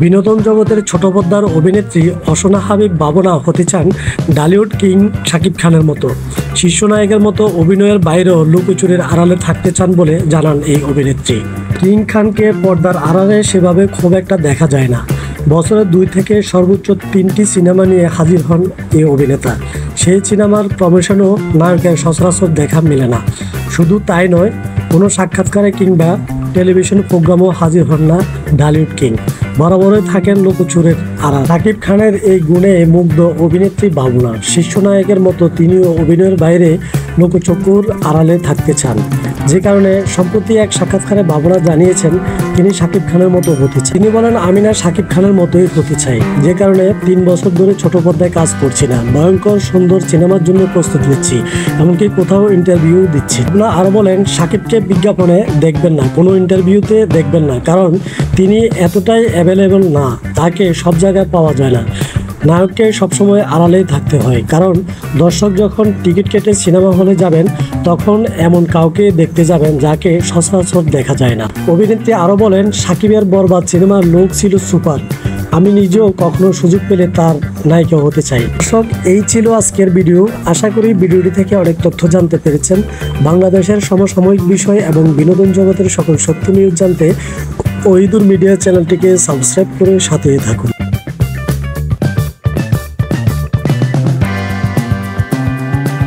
বিনোদন জগতের ছোট পর্দার অভিনেত্রী অসনা হাবিব ভাবনা হতে চান ঢালিউড কিং শাকিব খানের মতো। শীর্ষ নায়কের মতো অভিনয়ের বাইরেও লুকোচুরির আড়ালে থাকতে চান বলে জানান এই অভিনেত্রী। কিং খানকে পর্দার আড়ালে সেভাবে খুব একটা দেখা যায় না। বছরে 2 থেকে সর্বোচ্চ 3টি সিনেমা নিয়ে হাজির হন এই অভিনেতা। সেই সিনেমার প্রমোশনও নায়কের সচরাচর দেখা মেলে না। শুধু তাই নয়, কোনো সাক্ষাৎকারে কিংবা টেলিভিশন প্রোগ্রামও হাজির হন না ঢালিউড কিং। বরাবরই থাকেন লুকোচুরির আড়াল। শাকিব খানের এই গুণে মুগ্ধ অভিনেত্রী ভাবনা। শীর্ষ নায়কের মতো তিনিও অভিনয়ের বাইরে লুকোচুরির আড়ালে থাকতে চান, যে কারণে সম্প্রতি এক সাক্ষাৎকারে ভাবনা জানিয়েছেন তিনি শাকিব খানের মতো হতে চান। তিনি বলেন, আমি না শাকিব খানের মতোই হতে চাই, যে কারণে 3 বছর ধরে ছোট পর্দায় কাজ করছি না, ভয়ঙ্কর সুন্দর সিনেমার জন্য প্রস্তুতি নিচ্ছি, এমনকি কোথাও ইন্টারভিউ দিচ্ছি। আপনারা আরো বলেন, শাকিবকে বিজ্ঞাপনে দেখবেন না, কোনো ইন্টারভিউতে দেখবেন না, কারণ তিনি এতটাই অ্যাভেলেবল না, তাকে সব জায়গায় পাওয়া যায় না। নায়ককে সবসময় আড়ালেই থাকতে হয়, কারণ দর্শক যখন টিকিট কেটে সিনেমা হলে যাবেন তখন এমন কাউকে দেখতে যাবেন যাকে সচরাচর দেখা যায় না। অভিনেত্রী আরও বলেন, সাকিবের বরবাদ সিনেমার লুক ছিল সুপার, আমি নিজেও কখনো সুযোগ পেলে তার নায়িকা হতে চাই। দর্শক, এই ছিল আজকের ভিডিও। আশা করি ভিডিওটি থেকে অনেক তথ্য জানতে পেরেছেন। বাংলাদেশের সমসাময়িক বিষয় এবং বিনোদন জগতের সকল সত্য নিউজ জানতে ওহিদুর মিডিয়া চ্যানেলটিকে সাবস্ক্রাইব করে সাথে থাকুন।